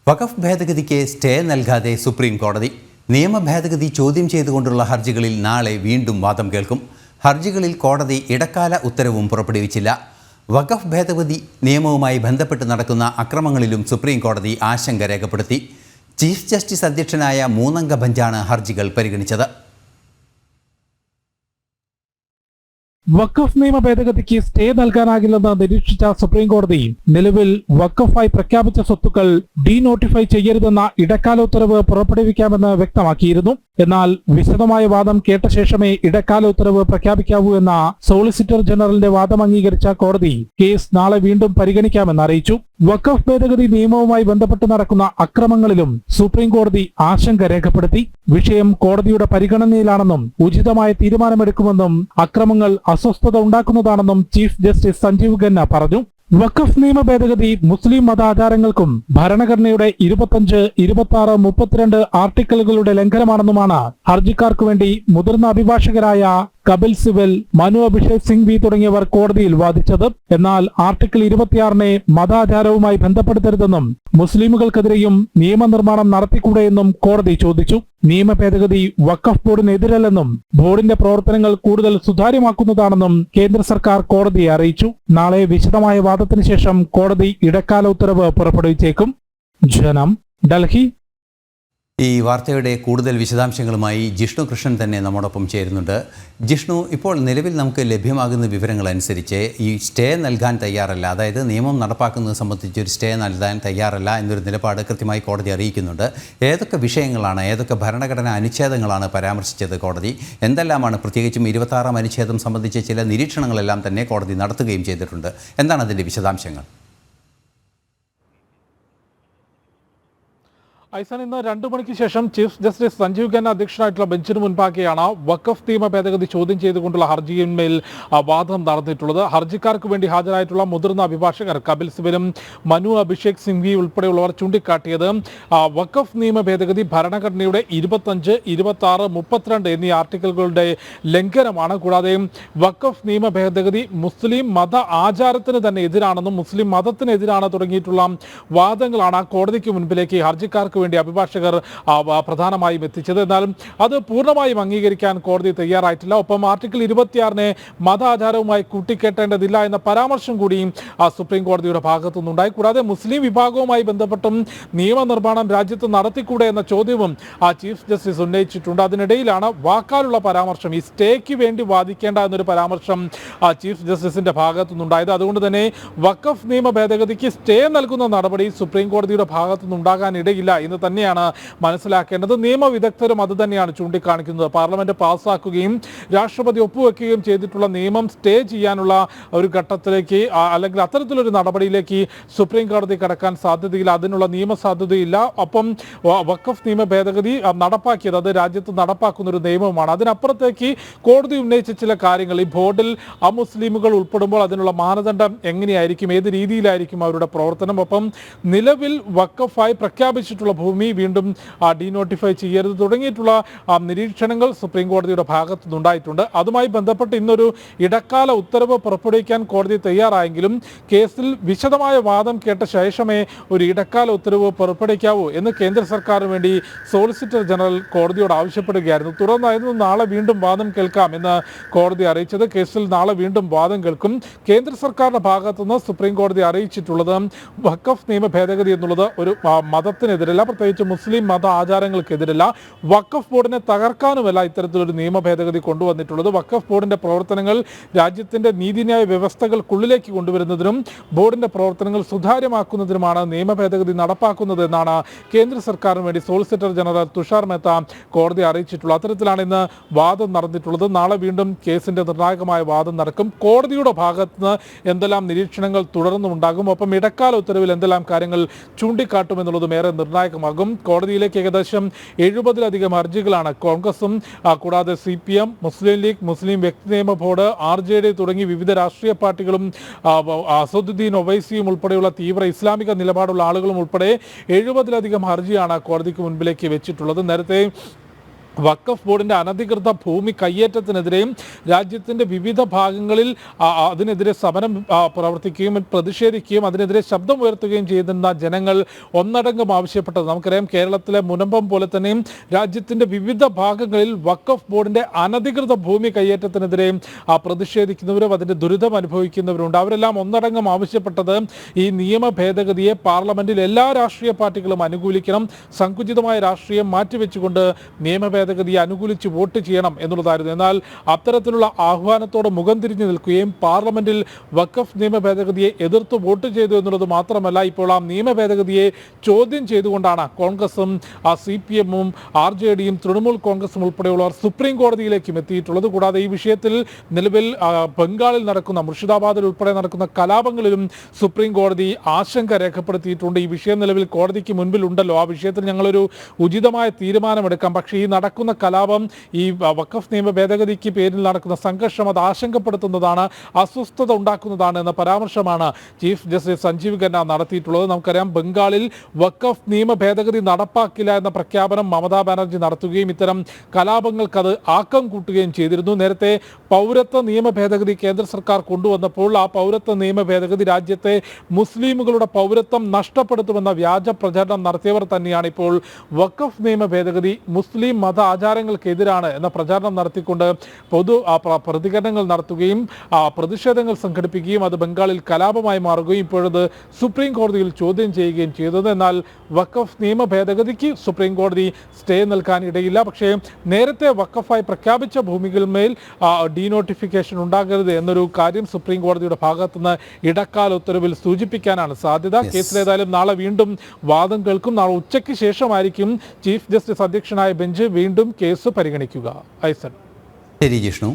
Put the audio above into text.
വഖഫ് ഭേദഗതിക്ക് stay നൽകാതെ supreme കോടതി. നിയമ ഭേദഗതി ചോദ്യം ചെയ്തുകൊണ്ടുള്ള ഹർജികളിൽ നാളെ വീണ്ടും വാദം കേൾക്കും. ഹർജികളിൽ കോടതി ഇടക്കാല ഉത്തരവും പുറപ്പെടുവിച്ചില്ല. വഖഫ് ഭേദഗതി നിയമവുമായി ബന്ധപ്പെട്ട് നടക്കുന്ന അക്രമങ്ങളിലും സുപ്രീം കോടതി ആശങ്ക രേഖപ്പെടുത്തി. ചീഫ് ജസ്റ്റിസ് അധ്യക്ഷനായ 3 അംഗ ബെഞ്ചാണ് ഹർജികൾ പരിഗണിച്ചത്. വഖഫ് നിയമ ഭേദഗതിക്ക് സ്റ്റേ നൽകാനാകില്ലെന്ന് നിരീക്ഷിച്ച സുപ്രീം കോടതി നിലവിൽ വഖഫായി പ്രഖ്യാപിച്ച സ്വത്തുക്കൾ ഡീനോട്ടിഫൈ ചെയ്യരുതെന്ന ഇടക്കാല ഉത്തരവ് പുറപ്പെടുവിക്കാമെന്ന് വ്യക്തമാക്കിയിരുന്നു. എന്നാൽ വിശദമായ വാദം കേട്ട ശേഷമേ ഇടക്കാല ഉത്തരവ് പ്രഖ്യാപിക്കാവൂ എന്ന സോളിസിറ്റർ ജനറലിന്റെ വാദം അംഗീകരിച്ച കോടതി കേസ് നാളെ വീണ്ടും പരിഗണിക്കാമെന്ന് അറിയിച്ചു. വഖഫ് ഭേദഗതി നിയമവുമായി ബന്ധപ്പെട്ട് നടക്കുന്ന അക്രമങ്ങളിലും സുപ്രീം കോടതി ആശങ്ക രേഖപ്പെടുത്തി. വിഷയം കോടതിയുടെ പരിഗണനയിലാണെന്നും ഉചിതമായ തീരുമാനമെടുക്കുമെന്നും അക്രമങ്ങൾ അസ്വസ്ഥത ഉണ്ടാക്കുന്നതാണെന്നും ചീഫ് ജസ്റ്റിസ് സഞ്ജീവ് ഖന്ന പറഞ്ഞു. വഖഫ് നിയമ ഭേദഗതി മുസ്ലിം മതാചാരങ്ങൾക്കും ഭരണഘടനയുടെ 25, 26, 32 ആർട്ടിക്കിളുകളുടെ ലംഘനമാണെന്നുമാണ് ഹർജിക്കാർക്കു വേണ്ടി മുതിർന്ന അഭിഭാഷകരായ കപിൽ സിബൽ, മനു അഭിഷേക് സിംഗ്വി തുടങ്ങിയവർ കോടതിയിൽ വാദിച്ചത്. എന്നാൽ ആർട്ടിക്കിൾ 26നെ മതാചാരവുമായി ബന്ധപ്പെടുത്തരുതെന്നും മുസ്ലിമുകൾക്കെതിരെയും നിയമനിർമ്മാണം നടത്തിക്കൂടെയെന്നും കോടതി ചോദിച്ചു. നിയമ ഭേദഗതി വഖഫ് ബോർഡിനെതിരല്ലെന്നും ബോർഡിന്റെ പ്രവർത്തനങ്ങൾ കൂടുതൽ സുതാര്യമാക്കുന്നതാണെന്നും കേന്ദ്ര സർക്കാർ കോടതിയെ അറിയിച്ചു. നാളെ വിശദമായ വാദത്തിന് ശേഷം കോടതി ഇടക്കാല ഉത്തരവ് പുറപ്പെടുവിച്ചേക്കും. ജനം, ഡൽഹി. ഈ വാർത്തയുടെ കൂടുതൽ വിശദാംശങ്ങളുമായി ജിഷ്ണു കൃഷ്ണൻ തന്നെ നമ്മോടൊപ്പം ചേരുന്നുണ്ട്. ജിഷ്ണു, ഇപ്പോൾ നിലവിൽ നമുക്ക് ലഭ്യമാകുന്ന വിവരങ്ങൾ അനുസരിച്ച് ഈ സ്റ്റേ നൽകാൻ തയ്യാറല്ല, അതായത് നിയമം നടപ്പാക്കുന്നത് സംബന്ധിച്ച് ഒരു സ്റ്റേ നൽകാൻ തയ്യാറല്ല എന്നൊരു നിലപാട് കൃത്യമായി കോടതി അറിയിക്കുന്നുണ്ട്. ഏതൊക്കെ വിഷയങ്ങളാണ്, ഏതൊക്കെ ഭരണഘടനാ അനുച്ഛേദങ്ങളാണ് പരാമർശിച്ചത് കോടതി? എന്തെല്ലാമാണ്, പ്രത്യേകിച്ചും 26ാം അനുച്ഛേദം സംബന്ധിച്ച ചില നിരീക്ഷണങ്ങളെല്ലാം തന്നെ കോടതി നടത്തുകയും ചെയ്തിട്ടുണ്ട്. എന്താണ് അതിൻ്റെ വിശദാംശങ്ങൾ? ഐസാൻ, ഇന്ന് 2 മണിക്ക് ശേഷം ചീഫ് ജസ്റ്റിസ് സഞ്ജീവ് ഖന്ന അധ്യക്ഷനായിട്ടുള്ള ബെഞ്ചിന് മുൻപാകെയാണ് വഖഫ് നിയമ ഭേദഗതി ചോദ്യം ചെയ്തുകൊണ്ടുള്ള ഹർജിയിന്മേൽ വാദം നടന്നിട്ടുള്ളത്. ഹർജിക്കാർക്ക് വേണ്ടി ഹാജരായിട്ടുള്ള മുതിർന്ന അഭിഭാഷകർ കപിൽ സിബലും മനു അഭിഷേക് സിംഗ്വി ഉൾപ്പെടെയുള്ളവർ ചൂണ്ടിക്കാട്ടിയത് വഖഫ് നിയമ ഭേദഗതി ഭരണഘടനയുടെ 25, 26, 32 എന്നീ ആർട്ടിക്കിളുകളുടെ ലംഘനമാണ്. കൂടാതെ വഖഫ് നിയമ ഭേദഗതി മുസ്ലിം മത ആചാരത്തിന് തന്നെ എതിരാണെന്നും മുസ്ലിം മതത്തിനെതിരാണ് തുടങ്ങിയിട്ടുള്ള വാദങ്ങളാണ് കോടതിക്ക് മുൻപിലേക്ക് ഹർജിക്കാർക്ക് വേണ്ടി അഭിഭാഷകർ പ്രധാനമായും എത്തിച്ചത്. എന്നാലും അത് പൂർണ്ണമായും അംഗീകരിക്കാൻ കോടതി തയ്യാറായിട്ടില്ല. ഒപ്പം ആർട്ടിക്കിൾ 26നെ മതാചാരവുമായി കൂട്ടിക്കെട്ടേണ്ടതില്ല എന്ന പരാമർശം കൂടി സുപ്രീം കോടതിയുടെ ഭാഗത്തു നിന്നുണ്ടായി. കൂടാതെ മുസ്ലിം വിഭാഗവുമായി ബന്ധപ്പെട്ടും നിയമനിർമ്മാണം രാജ്യത്ത് നടത്തിക്കൂടെ എന്ന ചോദ്യവും ചീഫ് ജസ്റ്റിസ് ഉന്നയിച്ചിട്ടുണ്ട്. അതിനിടയിലാണ് വാക്കാലുള്ള പരാമർശം, ഈ സ്റ്റേക്ക് വേണ്ടി വാദിക്കേണ്ട എന്നൊരു പരാമർശം ചീഫ് ജസ്റ്റിസിന്റെ ഭാഗത്തു നിന്നുണ്ടായത്. അതുകൊണ്ട് തന്നെ വഖഫ് നിയമ ഭേദഗതിക്ക് സ്റ്റേ നൽകുന്ന നടപടി സുപ്രീം കോടതിയുടെ ഭാഗത്തു നിന്നുണ്ടാകാൻ ഇടയില്ല എന്ന് തന്നെയാണ് മനസ്സിലാക്കേണ്ടത്. നിയമവിദഗ്ധരും അത് തന്നെയാണ് ചൂണ്ടിക്കാണിക്കുന്നത്. പാർലമെന്റ് പാസ്സാക്കുകയും രാഷ്ട്രപതി ഒപ്പുവെക്കുകയും ചെയ്തിട്ടുള്ള നിയമം സ്റ്റേ ചെയ്യാനുള്ള ഒരു ഘട്ടത്തിലേക്ക് അല്ലെങ്കിൽ അത്തരത്തിലൊരു നടപടിയിലേക്ക് സുപ്രീം കോടതി കടക്കാൻ സാധ്യതയില്ല, അതിനുള്ള നിയമസാധ്യതയില്ല. ഒപ്പം വഖഫ് നിയമ ഭേദഗതി നടപ്പാക്കിയത് അത് രാജ്യത്ത് നടപ്പാക്കുന്ന ഒരു നിയമമാണ്. അതിനപ്പുറത്തേക്ക് കോടതി ഉന്നയിച്ച ചില കാര്യങ്ങൾ, ഈ ബോർഡിൽ അമുസ്ലിമുകൾ ഉൾപ്പെടുമ്പോൾ അതിനുള്ള മാനദണ്ഡം എങ്ങനെയായിരിക്കും, ഏത് രീതിയിലായിരിക്കും അവരുടെ പ്രവർത്തനം, ഒപ്പം നിലവിൽ വഖഫായി പ്രഖ്യാപിച്ചിട്ടുള്ള ഭൂമി വീണ്ടും ഡീനോട്ടിഫൈ ചെയ്യരുത് തുടങ്ങിയിട്ടുള്ള നിരീക്ഷണങ്ങൾ സുപ്രീം കോടതിയുടെ ഭാഗത്തു നിന്നുണ്ടായിട്ടുണ്ട്. അതുമായി ബന്ധപ്പെട്ട് ഇന്നൊരു ഇടക്കാല ഉത്തരവ് പുറപ്പെടുവിക്കാൻ കോടതി തയ്യാറായെങ്കിലും കേസിൽ വിശദമായ വാദം കേട്ട ശേഷമേ ഒരു ഇടക്കാല ഉത്തരവ് പുറപ്പെടുവിക്കാവൂ എന്ന് കേന്ദ്ര സർക്കാരിന് വേണ്ടി സോളിസിറ്റർ ജനറൽ കോടതിയോട് ആവശ്യപ്പെടുകയായിരുന്നു. തുടർന്നായിരുന്നു നാളെ വീണ്ടും വാദം കേൾക്കാം എന്ന് കോടതി അറിയിച്ചത്. കേസിൽ നാളെ വീണ്ടും വാദം കേൾക്കും. കേന്ദ്ര സർക്കാരിന്റെ ഭാഗത്തുനിന്ന് സുപ്രീം കോടതി അറിയിച്ചിട്ടുള്ളത് വഖഫ് നിയമ ഭേദഗതി എന്നുള്ളത് ഒരു മതത്തിനെതിരല്ല, പ്രത്യേകിച്ച് മുസ്ലിം മത ആചാരങ്ങൾക്കെതിരല്ല, വഖഫ് ബോർഡിനെ തകർക്കാനുമല്ല ഇത്തരത്തിലൊരു നിയമ ഭേദഗതി കൊണ്ടുവന്നിട്ടുള്ളത്. വഖഫ് ബോർഡിന്റെ പ്രവർത്തനങ്ങൾ രാജ്യത്തിന്റെ നീതിന്യായ വ്യവസ്ഥകൾക്കുള്ളിലേക്ക് കൊണ്ടുവരുന്നതിനും ബോർഡിന്റെ പ്രവർത്തനങ്ങൾ സുതാര്യമാക്കുന്നതിനുമാണ് നിയമ ഭേദഗതി നടപ്പാക്കുന്നത് എന്നാണ് കേന്ദ്ര സർക്കാരിന് വേണ്ടി സോളിസിറ്റർ ജനറൽ തുഷാർ മേത്ത കോടതി അറിയിച്ചിട്ടുള്ളത്. അത്തരത്തിലാണ് ഇന്ന് വാദം നടന്നിട്ടുള്ളത്. നാളെ വീണ്ടും കേസിന്റെ നിർണായകമായ വാദം നടക്കും. കോടതിയുടെ ഭാഗത്തുനിന്ന് എന്തെല്ലാം നിരീക്ഷണങ്ങൾ തുടർന്നുണ്ടാകും, ഒപ്പം ഇടക്കാല ഉത്തരവിൽ എന്തെല്ലാം കാര്യങ്ങൾ ചൂണ്ടിക്കാട്ടുമെന്നുള്ളതും ഏറെ നിർണായകമാകും. കോടതിയിലേക്ക് ഏകദേശം 70-ലധികം ഹർജികളാണ് കോൺഗ്രസും കൂടാതെ CPM, മുസ്ലിം ലീഗ്, മുസ്ലിം വ്യക്തി നിയമ ബോർഡ്, RJD തുടങ്ങി വിവിധ രാഷ്ട്രീയ പാർട്ടികളും അസദുദ്ദീൻ ഒവൈസിയും ഉൾപ്പെടെയുള്ള തീവ്ര ഇസ്ലാമിക നിലപാടുള്ള ആളുകളും ഉൾപ്പെടെ 70-ലധികം ഹർജിയാണ് കോടതിക്ക് മുൻപിലേക്ക് വെച്ചിട്ടുള്ളത്. നേരത്തെ വഖഫ് ബോർഡിന്റെ അനധികൃത ഭൂമി കയ്യേറ്റത്തിനെതിരെയും രാജ്യത്തിന്റെ വിവിധ ഭാഗങ്ങളിൽ അതിനെതിരെ സമരം പ്രവർത്തിക്കുകയും പ്രതിഷേധിക്കുകയും അതിനെതിരെ ശബ്ദം ഉയർത്തുകയും ചെയ്യുന്ന ജനങ്ങൾ ഒന്നടങ്കം ആവശ്യപ്പെട്ടത് നമുക്കറിയാം. കേരളത്തിലെ മുനമ്പം പോലെ തന്നെയും രാജ്യത്തിന്റെ വിവിധ ഭാഗങ്ങളിൽ വഖഫ് ബോർഡിന്റെ അനധികൃത ഭൂമി കയ്യേറ്റത്തിനെതിരെയും പ്രതിഷേധിക്കുന്നവരും അതിന്റെ ദുരിതം അനുഭവിക്കുന്നവരുണ്ട്. അവരെല്ലാം ഒന്നടങ്കം ആവശ്യപ്പെട്ടത് ഈ നിയമ ഭേദഗതിയെ പാർലമെന്റിൽ എല്ലാ രാഷ്ട്രീയ പാർട്ടികളും അനുകൂലിക്കണം, സങ്കുചിതമായ രാഷ്ട്രീയം മാറ്റിവെച്ചുകൊണ്ട് നിയമ ഭേദഗതിയെ അനുകൂലിച്ച് വോട്ട് ചെയ്യണം എന്നുള്ളതായിരുന്നു. എന്നാൽ അത്തരത്തിലുള്ള ആഹ്വാനത്തോട് മുഖം തിരിഞ്ഞു നിൽക്കുകയും പാർലമെന്റിൽ വഖഫ് നിയമ ഭേദഗതിയെ എതിർത്ത് വോട്ട് ചെയ്തു എന്നുള്ളത് മാത്രമല്ല, ഇപ്പോൾ ആ നിയമ ഭേദഗതിയെ ചോദ്യം ചെയ്തുകൊണ്ടാണ് കോൺഗ്രസും CPM-ഉം RJD-യും തൃണമൂൽ കോൺഗ്രസും ഉൾപ്പെടെയുള്ളവർ സുപ്രീം കോടതിയിലേക്കും എത്തിയിട്ടുള്ളത്. കൂടാതെ ഈ വിഷയത്തിൽ നിലവിൽ ബംഗാളിൽ നടക്കുന്ന മുർഷിദാബാദിൽ ഉൾപ്പെടെ നടക്കുന്ന കലാപങ്ങളിലും സുപ്രീം കോടതി ആശങ്ക രേഖപ്പെടുത്തിയിട്ടുണ്ട്. ഈ വിഷയം നിലവിൽ കോടതിക്ക് മുൻപിൽ ഉണ്ടല്ലോ, ആ വിഷയത്തിൽ ഞങ്ങളൊരു ഉചിതമായ തീരുമാനമെടുക്കാം. പക്ഷേ ഈ നടക്കുന്ന കലാപം, ഈ വഖഫ് നിയമ ഭേദഗതിക്ക് പേരിൽ നടക്കുന്ന സംഘർഷം അത് ആശങ്കപ്പെടുത്തുന്നതാണ്, അസ്വസ്ഥത ഉണ്ടാക്കുന്നതാണ് എന്ന പരാമർശമാണ് ചീഫ് ജസ്റ്റിസ് സഞ്ജീവ് ഖന്ന നടത്തിയിട്ടുള്ളത്. നമുക്കറിയാം, ബംഗാളിൽ വഖഫ് നിയമ ഭേദഗതി നടപ്പാക്കില്ല എന്ന പ്രഖ്യാപനം മമതാ ബാനർജി നടത്തുകയും ഇത്തരം കലാപങ്ങൾക്ക് അത് ആക്കം കൂട്ടുകയും ചെയ്തിരുന്നു. നേരത്തെ പൗരത്വ നിയമ ഭേദഗതി കേന്ദ്ര സർക്കാർ കൊണ്ടുവന്നപ്പോൾ ആ പൗരത്വ നിയമ ഭേദഗതി രാജ്യത്തെ മുസ്ലിമുകളുടെ പൗരത്വം നഷ്ടപ്പെടുത്തുമെന്ന വ്യാജ പ്രചാരണം നടത്തിയവർ തന്നെയാണ് ഇപ്പോൾ വഖഫ് നിയമ ഭേദഗതി മുസ്ലിം മത ആചാരങ്ങൾക്കെതിരാണ് എന്ന പ്രചാരണം നടത്തിക്കൊണ്ട് പ്രതികരണങ്ങൾ നടത്തുകയും പ്രതിഷേധങ്ങൾ സംഘടിപ്പിക്കുകയും അത് ബംഗാളിൽ കലാപമായി മാറുകയും ഇപ്പോഴത് സുപ്രീം കോടതിയിൽ ചോദ്യം ചെയ്യുകയും ചെയ്തത്. എന്നാൽ വഖഫ് നിയമ ഭേദഗതിക്ക് സുപ്രീം കോടതി സ്റ്റേ നൽകാൻ ഇടയില്ല. പക്ഷേ നേരത്തെ വഖഫായി പ്രഖ്യാപിച്ച ഭൂമികളിന്മേൽ ഡീനോട്ടിഫിക്കേഷൻ ഉണ്ടാകരുത് എന്നൊരു കാര്യം സുപ്രീം കോടതിയുടെ ഭാഗത്തുനിന്ന് ഇടക്കാല ഉത്തരവിൽ സൂചിപ്പിക്കാനാണ് സാധ്യത. കേസിലേതായാലും നാളെ വീണ്ടും വാദം കേൾക്കും. നാളെ ഉച്ചയ്ക്ക് ശേഷമായിരിക്കും ചീഫ് ജസ്റ്റിസ് അധ്യക്ഷനായ ബെഞ്ച് വീണ്ടും കേസ് പരിഗണിക്കുക. ഐസൻ. ശരി ജിഷ്ണു.